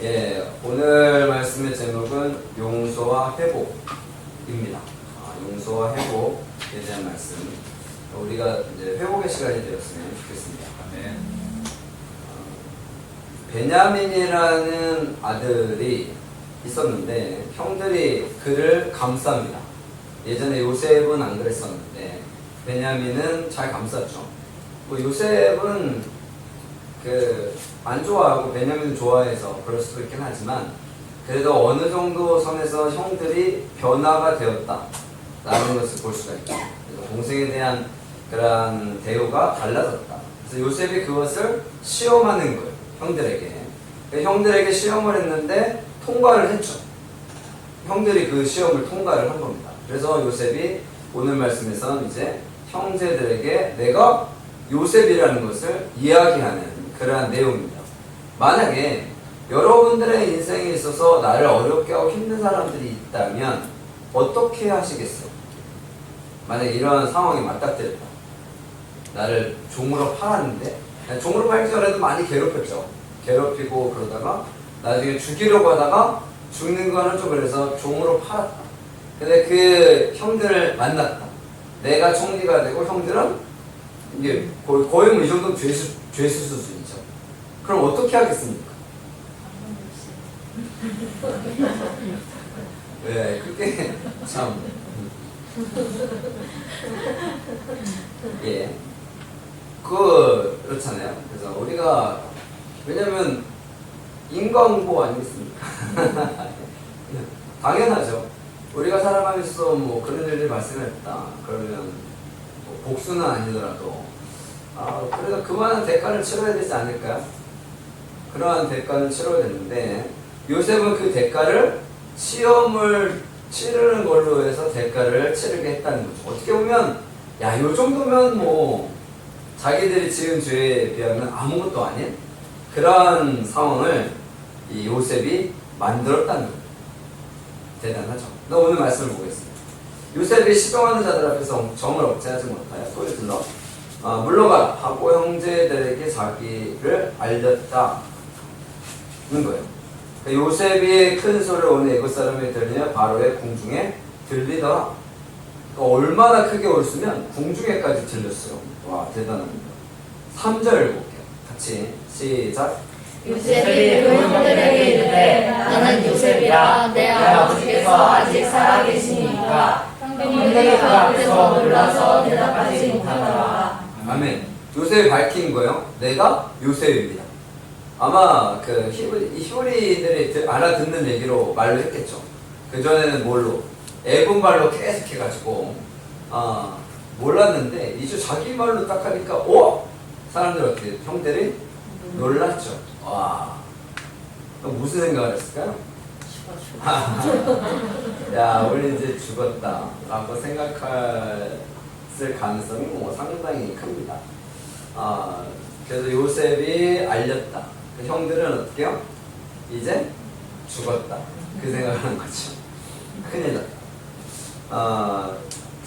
예, 오늘 말씀의 제목은 용서와 회복입니다. 용서와 회복에 대한 말씀. 우리가 이제 회복의 시간이 되었으면 좋겠습니다. 아멘. 베냐민이라는 아들이 있었는데 형들이 그를 감쌉니다. 예전에 요셉은 안 그랬었는데 베냐민은 잘 감쌌죠. 뭐 요셉은 안 좋아하고 베냐민을 좋아해서 그럴 수도 있긴 하지만 그래도 어느 정도 선에서 형들이 변화가 되었다라는 것을 볼 수가 있죠. 그래서 동생에 대한 그런 대우가 달라졌다. 그래서 요셉이 그것을 시험하는 거예요. 형들에게. 형들에게 시험을 했는데 통과를 했죠. 형들이 그 시험을 통과를 한 겁니다. 그래서 요셉이 오늘 말씀에서는 이제 형제들에게 내가 요셉이라는 것을 이야기하는 그러한 내용입니다. 만약에 여러분들의 인생에 있어서 나를 어렵게 하고 힘든 사람들이 있다면 어떻게 하시겠어요? 만약에 이런 상황이 맞닥뜨렸다. 나를 종으로 팔았는데 종으로 팔기 전에도 많이 괴롭혔죠. 괴롭히고 그러다가 나중에 죽이려고 하다가 죽는 거는 좀 그래서 종으로 팔았다. 근데 그 형들을 만났다. 내가 총리가 되고 형들은 이게 거의 뭐 이 정도는 죄수 수준이죠. 그럼 어떻게 하겠습니까? 네, 그게 참 예, 그렇잖아요. 그래서 우리가 왜냐면 인과응보 아니겠습니까? 당연하죠. 우리가 살아가면서 뭐 그런 일들이 발생했다. 그러면 뭐 복수는 아니더라도 그래도 그만한 대가를 치러야 되지 않을까요? 그러한 대가를 치러야 되는데 요셉은 그 대가를 시험을 치르는 걸로 해서 대가를 치르게 했다는 거죠. 어떻게 보면 요 정도면 뭐 자기들이 지은 죄에 비하면 아무것도 아닌 그러한 상황을 이 요셉이 만들었다는 거예요. 대단하죠. 오늘 말씀을 보겠습니다. 요셉이 시종하는 자들 앞에서 정을 억제하지 못하여 소리 질러 물러가라 하고 형제들에게 자기를 알렸다는 거예요. 요셉이 큰 소리를 오는 애굽 사람이 들리며 바로의 궁중에 들리더라. 얼마나 크게 울으면 궁중에까지 들렸어요. 와, 대단합니다. 3절 읽어볼게요. 같이 시작. 요셉이 그 형들에게 이르되 나는 요셉이라 내 아버지께서 아직 살아계시니까 형들이 그 앞에서 놀라서 대답하지 못하더라. 아멘. 요셉이 밝힌 거예요. 내가 요셉입니다. 아마 그 히브리들이 알아듣는 얘기로 말로 했겠죠. 그 전에는 뭘로? 애굽 말로 계속 해가지고 몰랐는데 이제 자기 말로 딱 하니까 사람들 어떻게 형들이 놀랐죠. 와, 무슨 생각을 했을까요? 야, 우리 이제 죽었다 라고 생각했을 가능성이 뭐 상당히 큽니다. 그래서 요셉이 알렸다. 그 형들은 어떻게 해요? 이제 죽었다. 그 생각을 하는 거죠. 큰일 났다.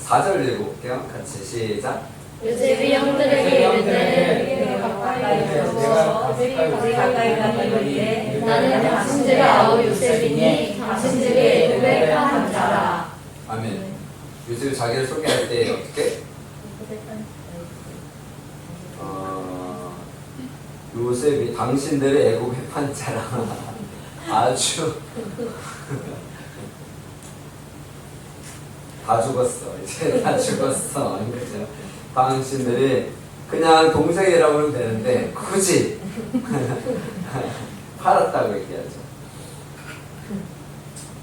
4절 읽어볼게요. 같이 시작. 요셉이 형들에게 이르되 내가 가까이 가니 나는 당신들의 아우 요셉이니 당신들의 애굽의 한 자라. 아멘. 요셉이 자기를 소개할 때 어떻게? 요셉이 당신들의 애굽의 판자라. 아주 다 죽었어. 이제 다 죽었어. 그죠? 당신들이 그냥 동생이라고 하면 되는데 굳이 팔았다고 얘기하죠.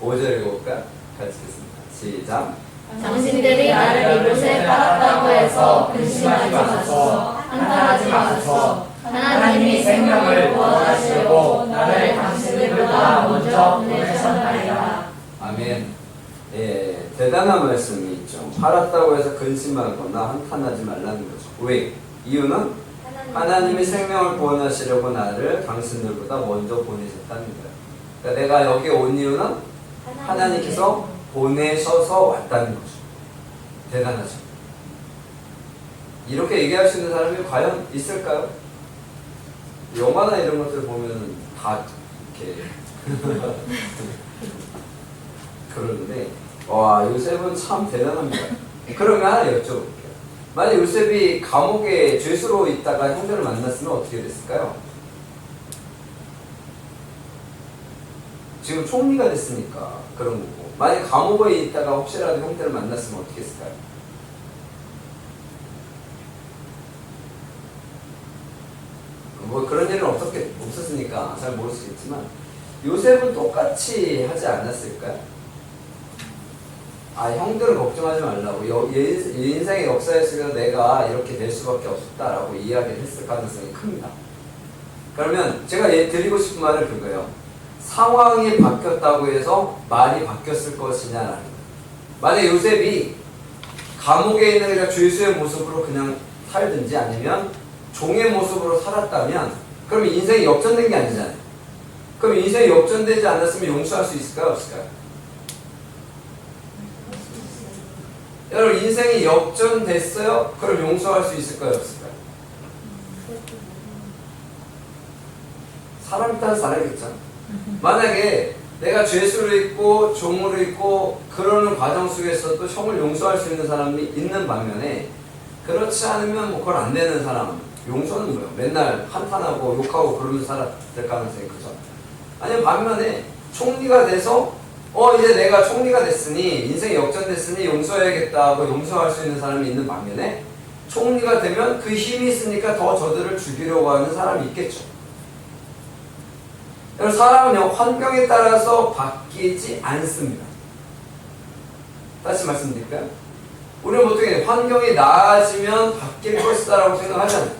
5절 읽어볼까? 같이 읽겠습니다. 시작. 당신들이 나를 이곳에 팔았다고 해서 근심하지 마소서. 한탄하지 마소서. 하나님이 생명을 구원하시려고 나를 당신들보다 먼저 보내셨나이다. 아멘. 예, 대단한 말씀이 있죠. 팔았다고 해서 근심하거나 한탄하지 말라는 거죠. 왜? 이유는 하나님이 생명을 구원하시려고 나를 당신들보다 먼저 보내셨다는 거예요. 그러니까 내가 여기 온 이유는 하나님께서 보내셔서 왔다는 거죠. 대단하죠. 이렇게 얘기할 수 있는 사람이 과연 있을까요? 영화나 이런 것들 보면 다 이렇게 그러는데 와 요셉은 참 대단합니다. 그러면 하나 여쭤볼게요. 만약 요셉이 감옥에 죄수로 있다가 형제를 만났으면 어떻게 됐을까요? 지금 총리가 됐으니까 그런 거고, 만약 감옥에 있다가 혹시라도 형제를 만났으면 어떻게 했을까요? 뭐 그런 일은 없었으니까 잘 모르시겠지만 요셉은 똑같이 하지 않았을까요? 아, 형들은 걱정하지 말라고. 인생의 역사에서 내가 이렇게 될 수밖에 없었다라고 이야기를 했을 가능성이 큽니다. 그러면 제가 드리고 싶은 말은 그거예요. 상황이 바뀌었다고 해서 말이 바뀌었을 것이냐라는 거예요. 만약 요셉이 감옥에 있는 그냥 죄수의 모습으로 그냥 살든지 아니면 종의 모습으로 살았다면 그러면 인생이 역전된 게 아니잖아요. 그럼 인생이 역전되지 않았으면 용서할 수 있을까요? 없을까요? 여러분 인생이 역전됐어요? 그럼 용서할 수 있을까요? 없을까요? 사람이 따라 다르겠죠. 만약에 내가 죄수로 있고 종으로 있고 그러는 과정 속에서도 형을 용서할 수 있는 사람이 있는 반면에 그렇지 않으면 뭐 그걸 안 되는 사람 용서는 뭐예요? 맨날 한탄하고 욕하고 그러는 사람 될 가능성이 크죠. 아니면 반면에 총리가 돼서 이제 내가 총리가 됐으니 인생이 역전됐으니 용서해야겠다고 용서할 수 있는 사람이 있는 반면에 총리가 되면 그 힘이 있으니까 더 저들을 죽이려고 하는 사람이 있겠죠. 여러분 사람은 환경에 따라서 바뀌지 않습니다. 다시 말씀드릴까요? 우리는 보통 환경이 나아지면 바뀔 것이다라고 생각하잖아요.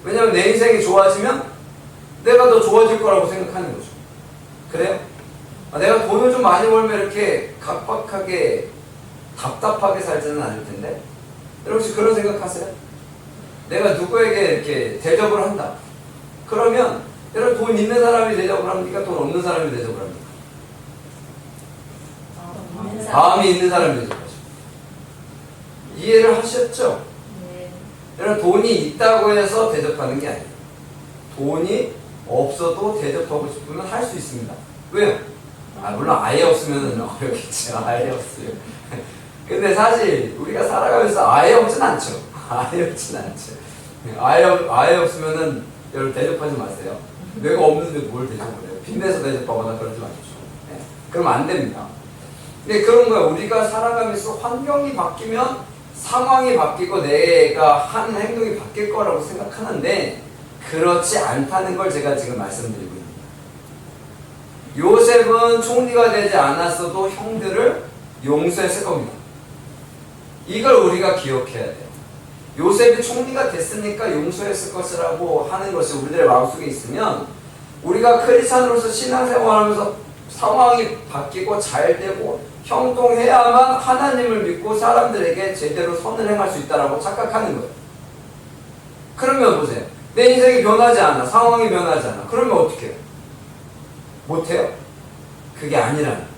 왜냐하면 내 인생이 좋아지면 내가 더 좋아질 거라고 생각하는 거죠. 그래요? 내가 돈을 좀 많이 벌면 이렇게 각박하게 답답하게 살지는 않을 텐데 여러분 혹시 그런 생각하세요? 내가 누구에게 이렇게 대접을 한다. 그러면 여러분 돈 있는 사람이 대접을 합니까? 돈 없는 사람이 대접을 합니까? 마음이 있는 사람이 대접을 하죠. 이해를 하셨죠? 네. 여러분 돈이 있다고 해서 대접하는 게 아니에요. 돈이 없어도 대접하고 싶으면 할 수 있습니다. 왜요? 물론 아예 없으면 어렵겠죠. 아예 없어요. 근데 사실 우리가 살아가면서 아예 없진 않죠. 아예 없진 않죠. 아예 없으면은 여러분 대접하지 마세요. 내가 없는데 뭘 대접을 해요? 빚내서 대접하거나 그러지 마십시오. 네. 그러면 안 됩니다. 근데 그런 거예요. 우리가 살아가면서 환경이 바뀌면 상황이 바뀌고 내가 한 행동이 바뀔 거라고 생각하는데 그렇지 않다는 걸 제가 지금 말씀드리고 있습니다. 요셉은 총리가 되지 않았어도 형들을 용서했을 겁니다. 이걸 우리가 기억해야 돼요. 요셉이 총리가 됐으니까 용서했을 것이라고 하는 것이 우리들의 마음속에 있으면 우리가 크리스찬으로서 신앙생활하면서 상황이 바뀌고 잘 되고 형통해야만 하나님을 믿고 사람들에게 제대로 선을 행할 수 있다고 착각하는 거예요. 그러면 보세요. 내 인생이 변하지 않아. 상황이 변하지 않아. 그러면 어떻게 해요? 못해요? 그게 아니라는.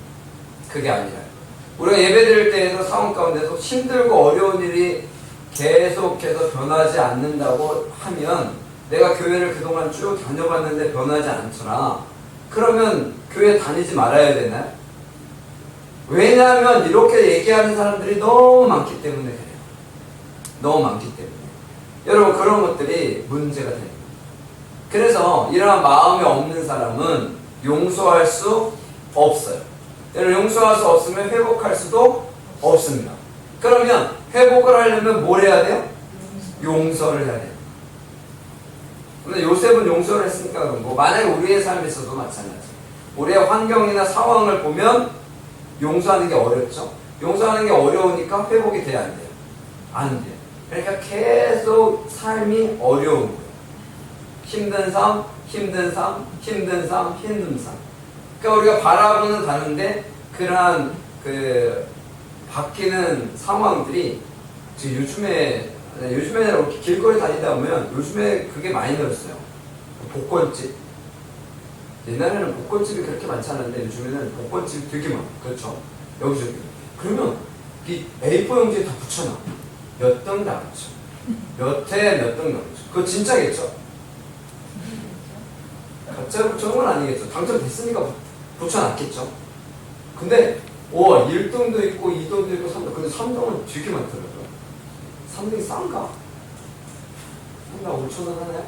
우리가 예배 드릴 때에도 상황 가운데서 힘들고 어려운 일이 계속해서 변하지 않는다고 하면 내가 교회를 그동안 쭉 다녀봤는데 변하지 않더라. 그러면 교회 다니지 말아야 되나요? 왜냐하면 이렇게 얘기하는 사람들이 너무 많기 때문에 그래요. 너무 많기 때문에. 여러분 그런 것들이 문제가 됩니다. 그래서 이러한 마음이 없는 사람은 용서할 수 없어요. 여러분 용서할 수 없으면 회복할 수도 없습니다. 그러면 회복을 하려면 뭘 해야 돼요? 용서를 해야 돼요. 근데 요셉은 용서를 했으니까 그런 거. 만약에 우리의 삶에서도 마찬가지. 우리의 환경이나 상황을 보면 용서하는 게 어렵죠. 용서하는 게 어려우니까 회복이 돼야 안 돼요. 안 돼요. 그러니까 계속 삶이 어려운 거예요. 힘든 삶. 그러니까 우리가 바라보는 다른데 그러한 바뀌는 상황들이 지금 요즘에 길거리 다니다 보면 요즘에 그게 많이 늘었어요. 복권집. 옛날에는 복권집이 그렇게 많지 않았는데 요즘에는 복권집이 되게 많아요. 그렇죠? 여기저기. 그러면 이 A4 용지에 다 붙여놔. 몇 등 나왔죠. 몇 회 몇 등 나왔죠. 그거 진짜겠죠? 제가 붙여놓은 건 아니겠죠. 당첨됐으니까 붙여놨겠죠. 근데 1등도 있고 2등도 있고 3등. 근데 3등은 되게 많더라고요. 3등이 싼가? 3등 5,000원 하나요?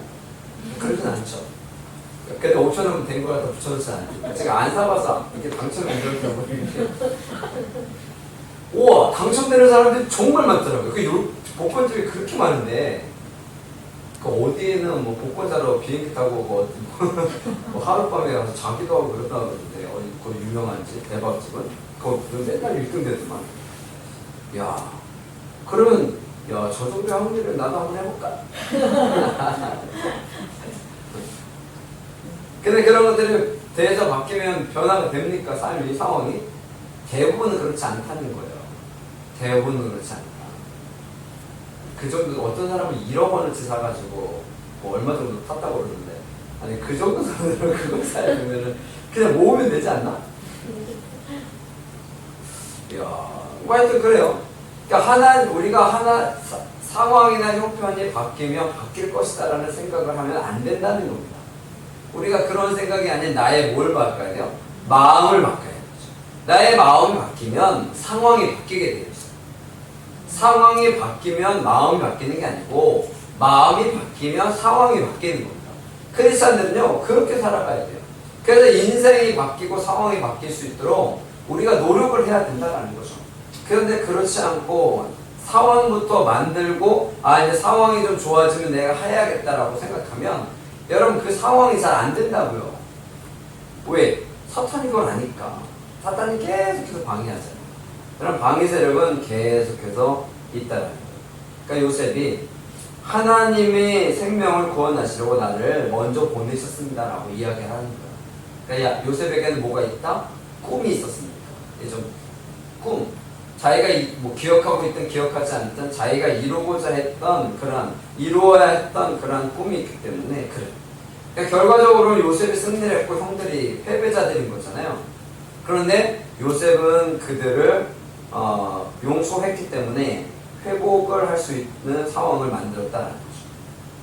그러진 않죠. 그래도 5,000원 된 거라도 붙여놓지 않아요. 제가 안 사봐서 이게 당첨이 안 되었다고 모르겠는데. 우와, 당첨되는 사람들이 정말 많더라고요. 그 복권집이 그렇게 많은데, 그 어디에는 뭐 복권 사러 비행기 타고 뭐 하룻밤에 가서 자기도 하고 그러다 그러는데, 어디 그 유명한지 대박집은 그거 맨날 1등 되더만. 야, 그러면 야, 저 정도의 확률을 나도 한번 해볼까? 근데 그런 것들이 대해서 바뀌면 변화가 됩니까? 삶이, 상황이? 대부분은 그렇지 않다는 거예요. 대부분은 그렇지 않다. 그 정도, 어떤 사람은 1억 원어치 사가지고 뭐 얼마 정도 탔다고 그러는데, 아니 그 정도 돈으로 그걸 사야 되면은 그냥 모으면 되지 않나? 이야, 뭐 하여튼 그래요. 그러니까 우리가 상황이나 형편이 바뀌면 바뀔 것이다라는 생각을 하면 안 된다는 겁니다. 우리가 그런 생각이 아닌 나의 뭘 바꿔야 돼요? 마음을 바꿔야 되죠. 나의 마음이 바뀌면 상황이 바뀌게 되어 있어요. 상황이 바뀌면 마음이 바뀌는 게 아니고 마음이 바뀌면 상황이 바뀌는 겁니다. 크리스찬들은요 그렇게 살아가야 돼요. 그래서 인생이 바뀌고 상황이 바뀔 수 있도록 우리가 노력을 해야 된다는 거죠. 그런데 그렇지 않고 상황부터 만들고 이제 상황이 좀 좋아지면 내가 해야겠다라고 생각하면 여러분 그 상황이 잘 안 된다고요. 왜? 사탄이 그걸 아니까. 사탄이 계속해서 방해하잖아요. 그럼 방해 세력은 계속해서 있다라는 거예요. 그러니까 요셉이 하나님이 생명을 구원하시려고 나를 먼저 보내셨습니다라고 이야기를 하는 거예요. 그러니까 요셉에게는 뭐가 있다? 꿈이 있었습니다. 예전 꿈. 자기가 뭐 기억하고 있든 기억하지 않든 자기가 이루어야 했던 그런 꿈이 있기 때문에 그래. 그러니까 결과적으로 요셉이 승리를 했고 형들이 패배자들인 거잖아요. 그런데 요셉은 그들을 용서했기 때문에 회복을 할 수 있는 상황을 만들었다는 거죠.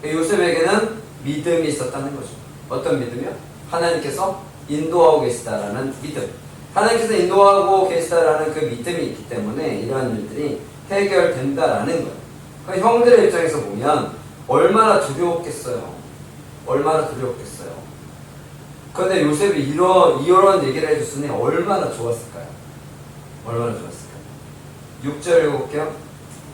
그러니까 요셉에게는 믿음이 있었다는 거죠. 어떤 믿음이요? 하나님께서 인도하고 계시다라는 믿음. 하나님께서 인도하고 계시다라는 그 믿음이 있기 때문에 이러한 일들이 해결된다라는 거예요. 그러니까 형들의 입장에서 보면 얼마나 두려웠겠어요. 얼마나 두려웠겠어요. 그런데 요셉이 이런 얘기를 해줬으니 얼마나 좋았을까요? 얼마나 좋았을까요? 6절 읽어볼게요.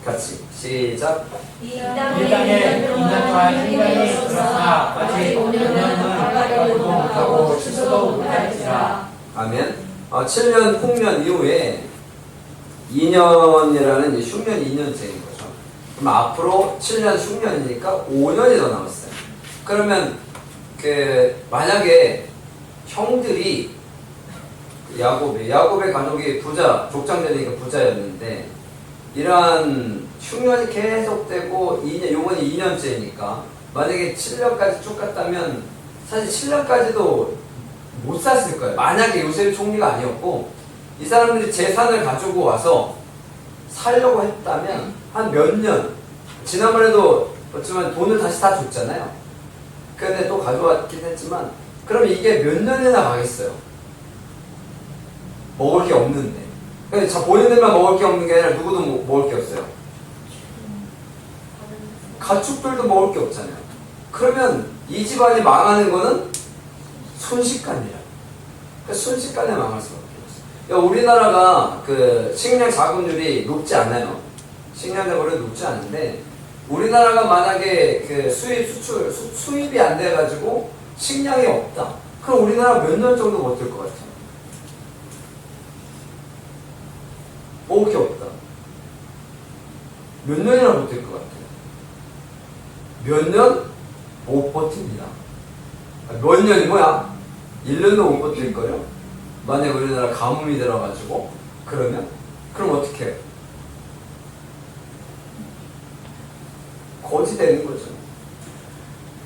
같이 시작. 이 땅에 인간과 생명이 있으나 아직 5년은 가까이도 못하고 치수도 못할지라. 아멘. 7년 풍년 이후에 2년이라는 흉년 2년째인 거죠. 그럼 앞으로 7년 흉년이니까 5년이 더 남았어요. 그러면 만약에 형들이 야곱의 가족이 족장되니까 부자였는데 이러한 흉년이 계속되고 요번이 2년째니까 만약에 7년까지 쭉 갔다면 사실 7년까지도 못 샀을 거예요. 만약에 요셉이 총리가 아니었고 이 사람들이 재산을 가지고 와서 살려고 했다면 한 몇 년, 지난번에도 그렇지만 돈을 다시 다 줬잖아요. 그런데 또 가져왔긴 했지만 그럼 이게 몇 년이나 가겠어요. 먹을 게 없는데. 그러니까 본인들만 먹을 게 없는 게 아니라 누구도 먹을 게 없어요. 가축들도 먹을 게 없잖아요. 그러면 이 집안이 망하는 거는 순식간이라. 그러니까 순식간에 망할 수밖에 없어요. 우리나라가 그 식량 자급률이 높지 않아요. 식량 자급률이 높지 않은데 우리나라가 만약에 그 수입이 안 돼가지고 식량이 없다. 그럼 우리나라 몇 년 정도 버틸 것 같아요? 먹을 게 없다. 몇 년이나 버틸 것 같아요? 몇 년? 못 버팁니다. 몇 년이 뭐야? 1년도 못 버틸 거예요? 만약 우리나라 가뭄이 들어가지고 그럼 어떻게 해요? 거지 되는 거죠.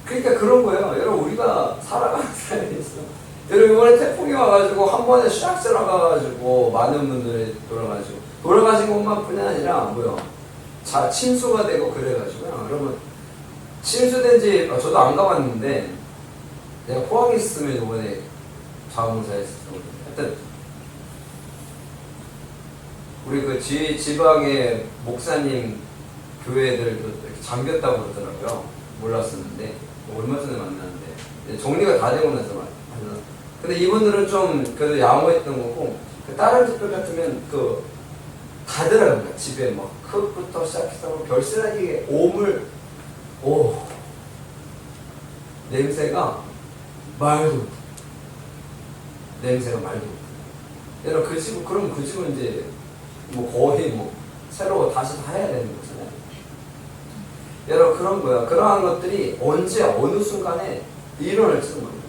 그러니까 그런 거예요. 여러분 우리가 살아가는 삶에서 여러분 이번에 태풍이 와가지고 한 번에 샥 들어가가지고 많은 분들이 돌아가신 것만뿐이 아니라 침수가 되고 그래가지고요. 여러분 침수된 집 저도 안 가봤는데 내가 포항에 있으면 이번에 자원봉사했을 거거든요. 하여튼 우리 그 지방의 목사님 교회들도 이렇게 잠겼다고 그러더라고요. 몰랐었는데 얼마 전에 만났는데 정리가 다 되고 나서 만났어. 근데 이분들은 좀 그래도 양호했던 거고 그 다른 집들 같으면 그 가더라고요. 집에 막 흙부터 시작해서 별세라기에 오물 냄새가 말도 못해. 냄새가 말도 못해. 여러분 그 집은 그럼 그 집은 이제 뭐 거의 뭐 새로 다시 다 해야 되는 거잖아요. 여러분 그런 거야. 그러한 것들이 언제 어느 순간에 일어날지는 몰라요.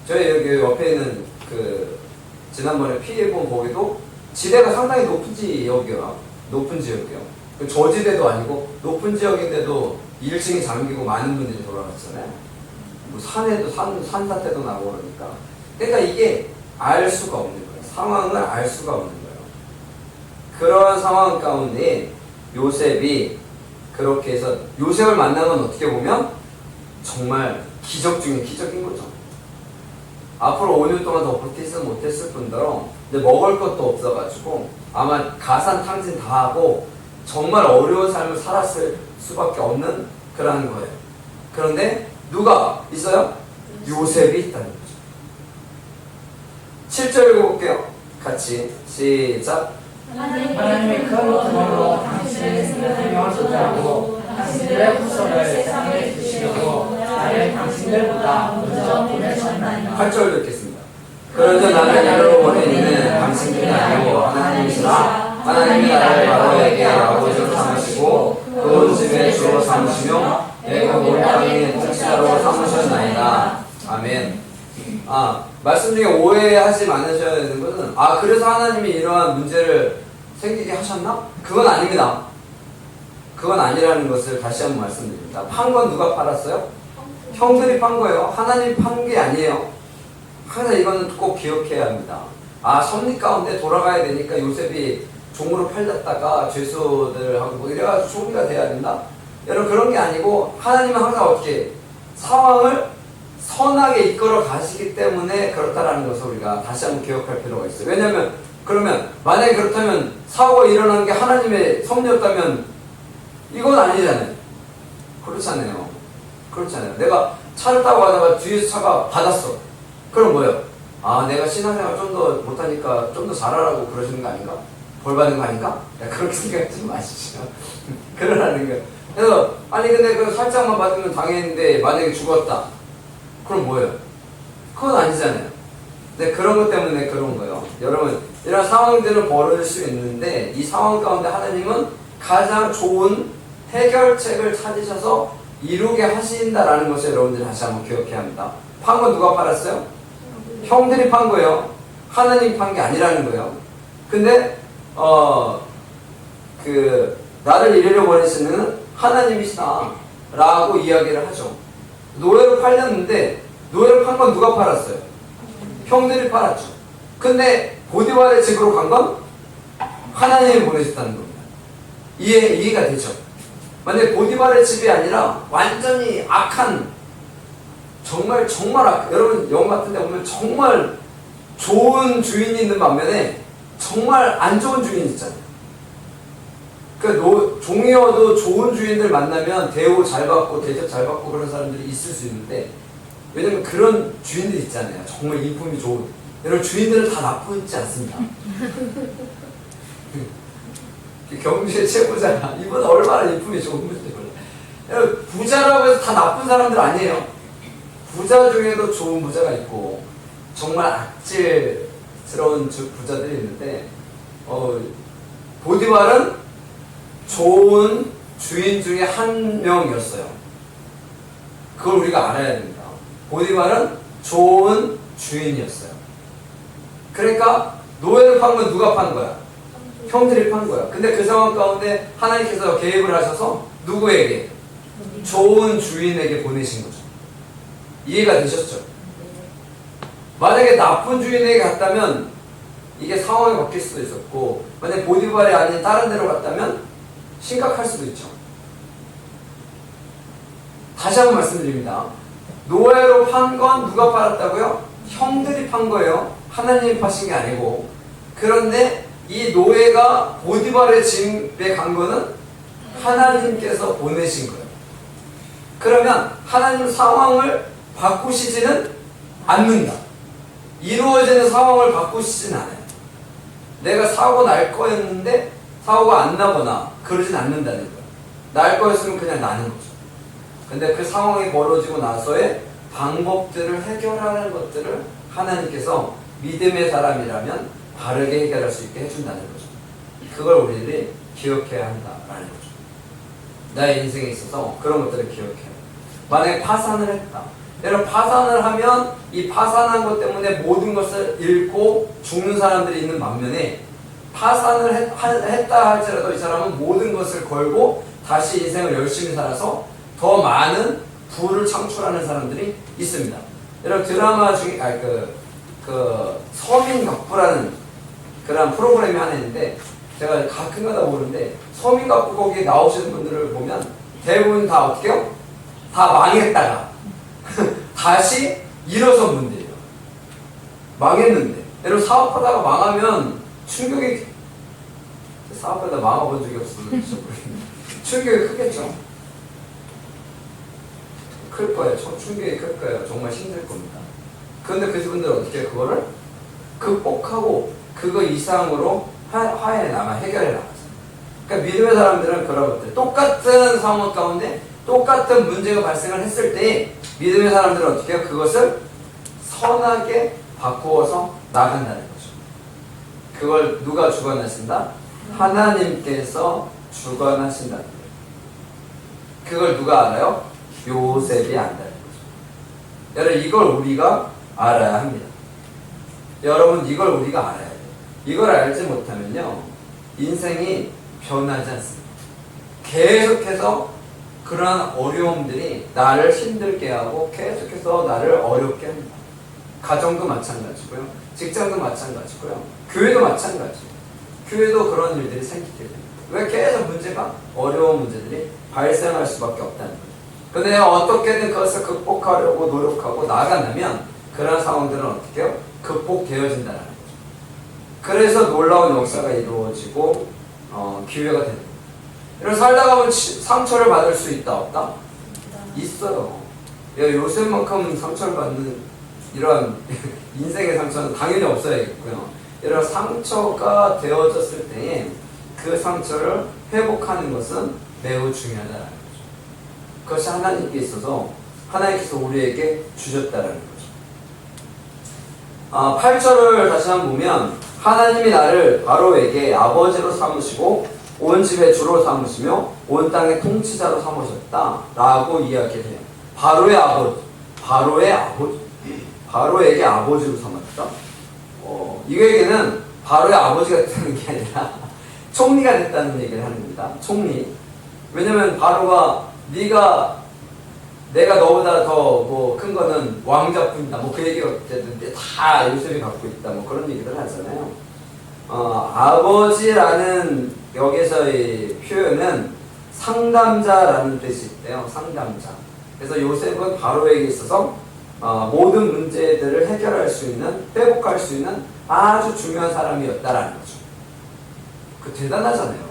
저희 여기 옆에 있는 그 지난번에 피해본 거기도 지대가 상당히 높은 지역이요. 높은 지역이요. 그 저지대도 아니고 높은 지역인데도 1층이 잠기고 많은 분들이 돌아갔잖아요. 뭐 산에도 산사태도 나고 그러니까. 그러니까 이게 알 수가 없는 거예요. 상황을 알 수가 없는 거예요. 그런 상황 가운데 요셉이 그렇게 해서 요셉을 만나면 어떻게 보면 정말 기적 중에 기적인 거죠. 앞으로 5년 동안 더 버티지 못했을 뿐더러 이제 먹을 것도 없어가지고 아마 가산탕진 다 하고 정말 어려운 삶을 살았을 수밖에 없는 그런 거예요. 그런데 누가 있어요? 요셉이 있다는 거죠. 7절 읽어볼게요. 같이 시작. 하나님의 큰 도로 당신의 생명을 영원하고 당신들의 후손을 세상에 주시려고 나를 당신들보다 먼저 보내셨나니. 8절 읽겠습니다. 그러자 나를 이르러 보내니는 당신들이 아니고 하나님이시라. 하나님이 나를 바로에게 아버지로 삼으시고 그 온 집에 주로 삼으시며 애굽 온 땅의 통치자로 삼으셨나이다. 아멘. 말씀 중에 오해하지 않으셔야 되는 것은 그래서 하나님이 이러한 문제를 생기게 하셨나? 그건 아닙니다. 그건 아니라는 것을 다시 한번 말씀드립니다. 판 건 누가 팔았어요? 형들이 판 거예요. 하나님이 판 게 아니에요. 항상 이거는 꼭 기억해야 합니다. 섭리 가운데 돌아가야 되니까 요셉이 종으로 팔렸다가 죄수들하고 뭐 이래가지고 총리가 돼야 된다? 여러분 그런 게 아니고 하나님은 항상 어떻게 상황을 선하게 이끌어 가시기 때문에 그렇다라는 것을 우리가 다시 한번 기억할 필요가 있어요. 왜냐면 그러면 만약에 그렇다면 사고가 일어난 게 하나님의 섭리였다면 이건 아니잖아요. 그렇잖아요. 그렇잖아요. 내가 차를 타고 가다가 뒤에서 차가 받았어. 그럼 뭐예요? 내가 신앙생활 좀 더 못하니까 좀 더 잘하라고 그러시는 거 아닌가? 벌 받는 거 아닌가? 그렇게 생각하지 마시죠. 그러라는 거예요. 그래서 근데 그 살짝만 받으면 당했는데 만약에 죽었다. 그럼 뭐예요? 그건 아니잖아요. 근데 그런 것 때문에 그런 거예요. 여러분 이런 상황들은 벌어질 수 있는데 이 상황 가운데 하나님은 가장 좋은 해결책을 찾으셔서 이루게 하신다라는 것을 여러분들이 다시 한번 기억해야 합니다. 판 건 누가 팔았어요? 형들이 판 거예요. 하나님 판 게 아니라는 거예요. 근데 나를 이르러 보내시는 하나님이시다 라고 이야기를 하죠. 노예로 팔렸는데 노예로 판 건 누가 팔았어요? 형들이 팔았죠. 근데 보디발의 집으로 간 건 하나님이 보내셨다는 겁니다. 이해가 되죠? 만약에 보디발의 집이 아니라 완전히 악한 정말 여러분 영화 같은 데 보면 정말 좋은 주인이 있는 반면에 정말 안 좋은 주인 있잖아요. 그러니까 종이어도 좋은 주인들 만나면 대우 잘 받고 대접 잘 받고 그런 사람들이 있을 수 있는데 왜냐면 그런 주인들 있잖아요. 정말 인품이 좋은. 여러분 주인들은 다 나쁘지 않습니다. 경주의 최부자 이분 얼마나 인품이 좋은 분인지 몰라요. 여러분 부자라고 해서 다 나쁜 사람들 아니에요. 부자 중에도 좋은 부자가 있고 정말 악질스러운 부자들이 있는데 보디발은 좋은 주인 중에 한 명이었어요. 그걸 우리가 알아야 됩니다. 보디발은 좋은 주인이었어요. 그러니까 노예를 판 건 누가 판 거야? 형들이 판 거야. 근데 그 상황 가운데 하나님께서 개입을 하셔서 누구에게? 좋은 주인에게 보내신 거죠. 이해가 되셨죠? 만약에 나쁜 주인에게 갔다면 이게 상황이 바뀔 수도 있었고 만약에 보디발이 아닌 다른 데로 갔다면 심각할 수도 있죠. 다시 한번 말씀드립니다. 노예로 판 건 누가 팔았다고요? 형들이 판 거예요. 하나님이 파신 게 아니고. 그런데 이 노예가 보디발의 집에 간 거는 하나님께서 보내신 거예요. 그러면 하나님 상황을 바꾸시지는 않는다. 이루어지는 상황을 바꾸시진 않아요. 내가 사고 날 거였는데 사고가 안 나거나 그러진 않는다는 거예요. 날 거였으면 그냥 나는 거죠. 근데 그 상황이 벌어지고 나서의 방법들을 해결하는 것들을 하나님께서 믿음의 사람이라면 바르게 해결할 수 있게 해준다는 거죠. 그걸 우리들이 기억해야 한다라는 거죠. 나의 인생에 있어서 그런 것들을 기억해야 해요. 만약에 파산을 했다. 여러분, 파산을 하면 이 파산한 것 때문에 모든 것을 잃고 죽는 사람들이 있는 반면에 파산을 했다 할지라도 이 사람은 모든 것을 걸고 다시 인생을 열심히 살아서 더 많은 부를 창출하는 사람들이 있습니다. 여러분, 드라마 중에 서민가부라는 그런 프로그램이 하나 있는데 제가 가끔가다 보는데 서민가부 거기에 나오시는 분들을 보면 대부분 다 어떻게 해요? 다 망했다가 다시 일어선 분들이에요. 망했는데 여러분, 사업하다가 망하면 충격이, 사업하다 망해본 적이 없으면 충격이 크겠죠. 클 거예요. 충격이 클 거예요. 정말 힘들 겁니다. 그런데 그분들은 어떻게 그거를 극복하고 그거 이상으로 화해 나가 해결해 나가죠. 그러니까 믿음의 사람들은 그런 것들, 똑같은 상황 가운데 똑같은 문제가 발생을 했을 때 믿음의 사람들은 어떻게 해요? 그것을 선하게 바꾸어서 나간다는 거죠. 그걸 누가 주관하신다? 하나님께서 주관하신다는 거예요. 그걸 누가 알아요? 요셉이 안다는 거죠. 여러분, 이걸 우리가 알아야 합니다. 여러분, 이걸 우리가 알아야 돼요. 이걸 알지 못하면요, 인생이 변하지 않습니다. 계속해서 그러한 어려움들이 나를 힘들게 하고 계속해서 나를 어렵게 합니다. 가정도 마찬가지고요. 직장도 마찬가지고요. 교회도 마찬가지예요. 교회도 그런 일들이 생기게 됩니다. 왜 계속 문제가, 어려운 문제들이 발생할 수밖에 없다는 거예요. 근데 내가 어떻게든 그것을 극복하려고 노력하고 나아간다면 그런 상황들은 어떻게 해요? 극복되어진다는 거죠. 그래서 놀라운 역사가 이루어지고 기회가 되는 거예요. 이런 살다가 보면 상처를 받을 수 있다 없다? 있어요. 요셉만큼 상처를 받는 이런 인생의 상처는 당연히 없어야겠고요. 이런 상처가 되어졌을 때에 그 상처를 회복하는 것은 매우 중요하다는 거죠. 그것이 하나님께 있어서 하나님께서 우리에게 주셨다는 거죠. 8절을 다시 한번 보면 하나님이 나를 바로에게 아버지로 삼으시고 온 집의 주로 삼으시며 온 땅의 통치자로 삼으셨다 라고 이야기해요. 바로에게 아버지로 삼았다. 이 얘기는 바로의 아버지가 됐다는 게 아니라 총리가 됐다는 얘기를 하는 겁니다. 총리. 왜냐면 바로가 내가 너보다 더 큰 거는 왕자뿐이다. 그 얘기가 됐는데 다 요셉이 갖고 있다. 그런 얘기를 하잖아요. 아버지라는 여기서의 표현은 상담자라는 뜻이 있대요. 상담자. 그래서 요셉은 바로에게 있어서 모든 문제들을 해결할 수 있는, 회복할 수 있는 아주 중요한 사람이었다라는 거죠. 대단하잖아요.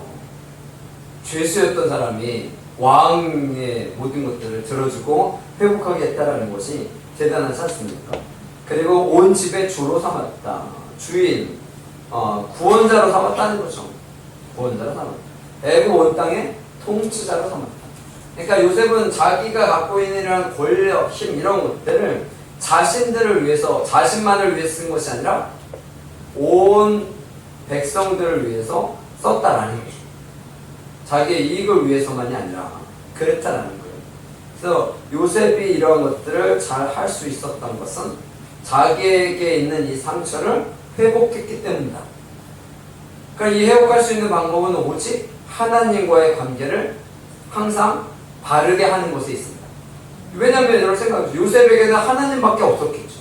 죄수였던 사람이 왕의 모든 것들을 들어주고 회복하게 했다라는 것이 대단하지 않습니까? 그리고 온 집의 주로 삼았다. 주인, 구원자로 삼았다는 거죠. 구원자로 삼았다. 애굽 온 땅의 통치자로 삼았다. 그러니까 요셉은 자기가 갖고 있는 이런 권력, 힘 이런 것들을 자신들을 위해서, 자신만을 위해 쓴 것이 아니라 온 백성들을 위해서 썼다라는 거죠. 자기의 이익을 위해서만이 아니라 그랬다라는 거예요. 그래서 요셉이 이런 것들을 잘 할 수 있었던 것은 자기에게 있는 이 상처를 회복했기 때문이다. 그러니까 이 회복할 수 있는 방법은 오직 하나님과의 관계를 항상 바르게 하는 것에 있습니다. 왜냐하면 여러분 생각해보세요. 요셉에게는 하나님밖에 없었겠죠.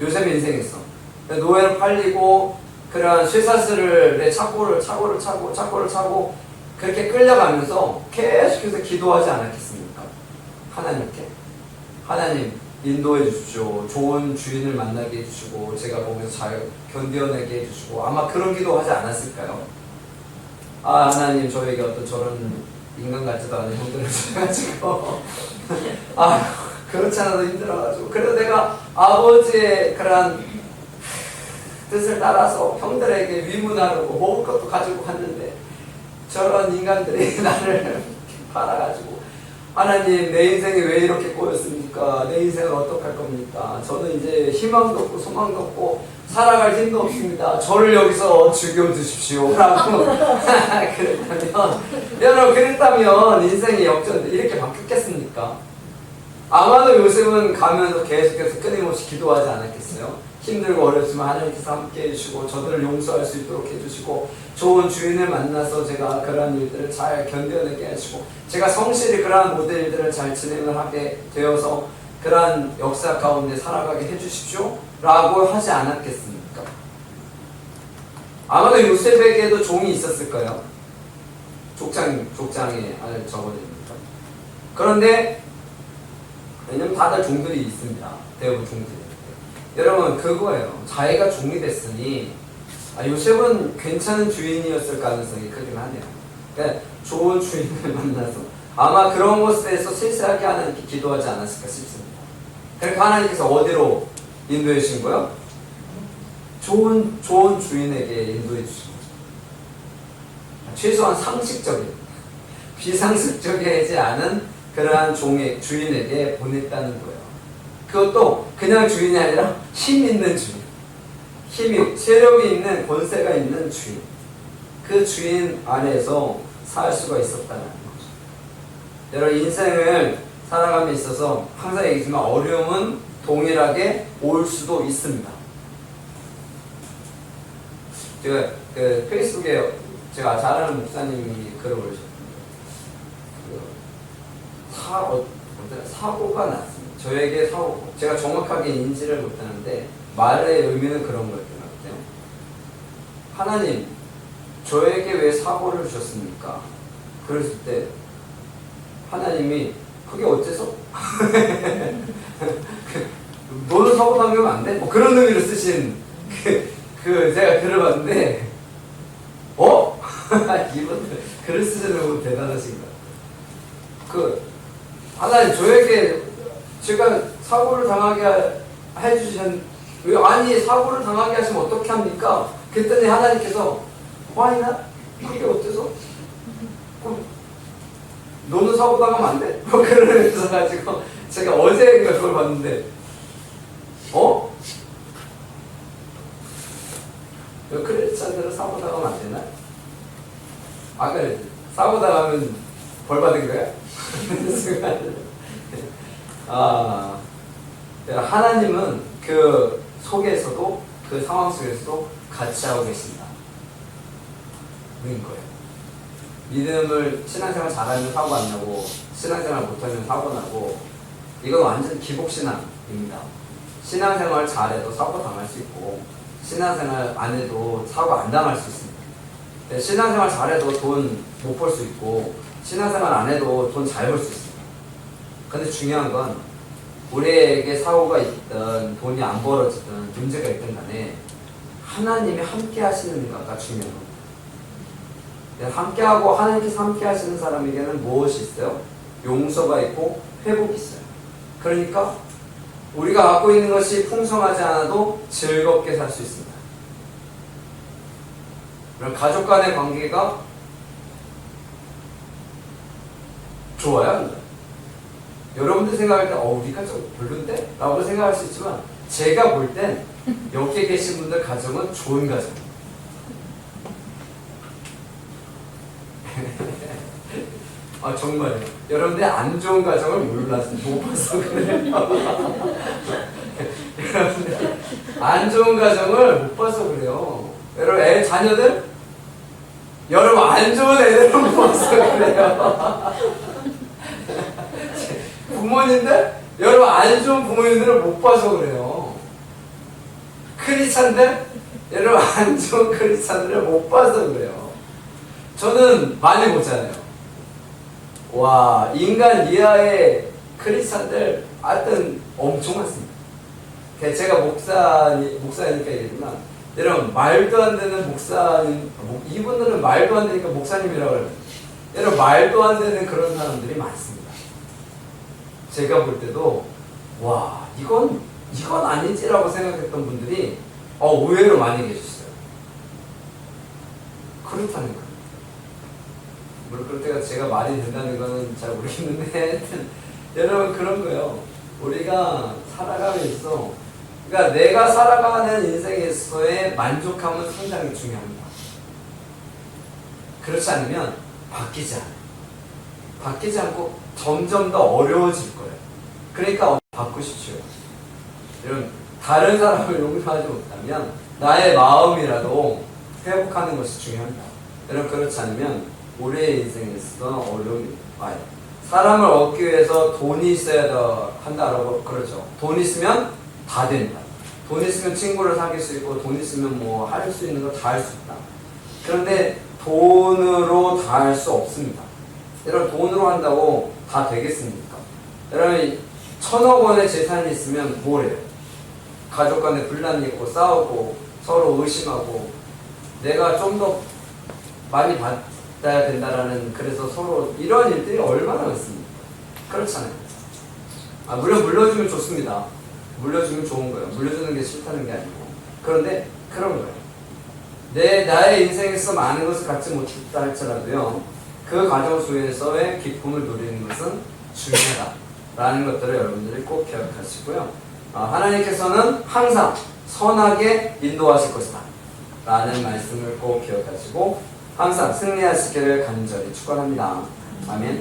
요셉의 인생에서 노예로 팔리고 그런 쇠사슬의 착고를 차고 그렇게 끌려가면서 계속해서 기도하지 않았겠습니까? 하나님께. 하나님 인도해 주십시오. 좋은 주인을 만나게 해주시고 제가 보면서 잘 견뎌내게 해주시고 아마 그런 기도 하지 않았을까요? 아 하나님 저에게 어떤 저런 인간 같지도 않은 형들을 주셔가지고 아 그렇지 않아도 힘들어가지고 그래도 내가 아버지의 그런 뜻을 따라서 형들에게 위문하려고 먹을 것도 가지고 갔는데 저런 인간들이 나를 팔아가지고 하나님 내 인생이 왜 이렇게 꼬였습니까? 내 인생을 어떡할 겁니까? 저는 이제 희망도 없고 소망도 없고 살아갈 힘도 없습니다. 저를 여기서 죽여주십시오 라고 그랬다면 여러분 그랬다면 인생의 역전 이렇게 바뀌었겠습니까? 아마도 요셉은 가면서 계속해서 끊임없이 기도하지 않았겠어요? 힘들고 어렵지만 하나님께서 함께 해주시고 저들을 용서할 수 있도록 해주시고 좋은 주인을 만나서 제가 그러한 일들을 잘 견뎌내게 해주시고 제가 성실히 그러한 모든 일들을 잘 진행을 하게 되어서 그러한 역사 가운데 살아가게 해주십시오 라고 하지 않았겠습니까? 아마도 요셉에게도 종이 있었을까요? 족장에 안에 적어냅니다. 그런데 왜냐면 다들 종들이 있습니다. 대부분 종들이. 여러분 그거예요. 자기가 종이 됐으니 요셉은 괜찮은 주인이었을 가능성이 크긴 하네요. 그러니까 좋은 주인을 만나서 아마 그런 곳에서 실세하게 하나님께 기도하지 않았을까 싶습니다. 그러니까 하나님께서 어디로 인도해 주신 거예요? 좋은 주인에게 인도해 주신 거죠. 최소한 상식적인 비상식적이지 않은 그러한 주인에게 보냈다는 거예요. 그것도 그냥 주인이 아니라 힘 있는 주인, 세력이 있는 권세가 있는 주인, 그 주인 안에서 살 수가 있었다는 거죠. 여러분 인생을 살아감에 있어서 항상 얘기지만 어려움은 동일하게 올 수도 있습니다. 제가 그 페이스북에 제가 잘 아는 목사님이 글을 올리셨거든요. 사고가 났습니다. 저에게 사고, 제가 정확하게 인지를 못하는데 말의 의미는 그런 거였던 것 같아요. 하나님, 저에게 왜 사고를 주셨습니까? 그랬을 때 하나님이 그게 어째서? 너는 사고 당하면 안 돼? 뭐 그런 의미로 쓰신 제가 글을 봤는데 이분들 글을 쓰시는 분 대단하신 거예요. 하나님 저에게 제가 사고를 당하게 해주신 아니 사고를 당하게 하시면 어떻게 합니까? 그랬더니 하나님께서 와이나 그게 어때서? 너는 사고 당하면 안 돼? 뭐 그런 의미에서 가지고 제가 어제 그걸 봤는데 크리스찬들은 사고 당하면 안 되나? 아까 사고 당하면 벌 받은 거야? 하나님은 그 속에서도 그 상황 속에서도 같이 하고 계신다. 는 거예요. 믿음을 신앙생활 잘하면 사고 안 나고 신앙생활 못하면 사고 나고 이건 완전 기복신앙입니다. 신앙생활 잘해도 사고 당할 수 있고 신앙생활 안 해도 사고 안 당할 수 있습니다. 신앙생활 잘해도 돈 못 벌 수 있고 신앙생활 안 해도 돈 잘 벌 수 있습니다. 근데 중요한 건 우리에게 사고가 있든 돈이 안 벌어지든 문제가 있든 간에 하나님이 함께 하시는가가 중요한 겁니다. 함께하고 하나님께서 함께 하시는 사람에게는 무엇이 있어요? 용서가 있고 회복이 있어요. 그러니까 우리가 갖고 있는 것이 풍성하지 않아도 즐겁게 살 수 있습니다. 그럼 가족 간의 관계가 좋아요? 여러분들 생각할 때 우리 가족 별론데? 라고 생각할 수 있지만 제가 볼 땐 여기에 계신 분들 가정은 좋은 가정. 정말요. 여러분들이 안 좋은 가정을 못 봐서 그래요. 여러분들 안 좋은 가정을 못 봐서 그래요. 여러분 자녀들? 여러분 안 좋은 애들을 못 봐서 그래요. 부모님들? 여러분 안 좋은 부모님들을 못 봐서 그래요. 크리스찬들? 여러분 안 좋은 크리스찬들을 못 봐서 그래요. 저는 많이 보잖아요. 와 인간 이하의 크리스찬들 하여튼 엄청 많습니다. 제가 목사니까 얘기지만, 여러분, 말도 안 되는 목사님, 이분들은 말도 안 되니까 목사님이라고 그래요. 여러분, 말도 안 되는 그런 사람들이 많습니다. 제가 볼 때도, 와, 이건 아니지라고 생각했던 분들이, 의외로 많이 계셨어요. 그렇다는 거예요. 물론 그럴 때가 제가 말이 된다는 거는 잘 모르겠는데, 하여튼, 여러분, 그런 거예요. 우리가 살아가면서, 그러니까 내가 살아가는 인생에서의 만족함은 상당히 중요합니다. 그렇지 않으면 바뀌지 않아요. 바뀌지 않고 점점 더 어려워질 거예요. 그러니까 바꾸십시오. 여러분, 다른 사람을 용서하지 못하면 나의 마음이라도 회복하는 것이 중요합니다. 여러분, 그렇지 않으면 우리의 인생에서 어려움이 와요. 사람을 얻기 위해서 돈이 있어야 한다라고 그러죠. 돈 있으면 다 된다. 돈 있으면 친구를 사귈 수 있고, 돈 있으면 뭐 할 수 있는 거 다 할 수 있다. 그런데 돈으로 다 할 수 없습니다. 여러분, 돈으로 한다고 다 되겠습니까? 여러분, 1,000억 원의 재산이 있으면 뭘 해요? 가족 간에 분란이 있고 싸우고 서로 의심하고 내가 좀 더 많이 받아야 된다라는, 그래서 서로 이런 일들이 얼마나 많습니까? 그렇잖아요. 물론 물려주면 좋습니다. 물려주면 좋은 거예요. 물려주는 게 싫다는 게 아니고. 그런데 그런 거예요. 나의 인생에서 많은 것을 갖지 못했다 할지라도요, 그 과정 속에서의 기쁨을 누리는 것은 중요하다라는 것들을 여러분들이 꼭 기억하시고요. 하나님께서는 항상 선하게 인도하실 것이다 라는 말씀을 꼭 기억하시고 항상 승리하시기를 간절히 축원합니다. 아멘.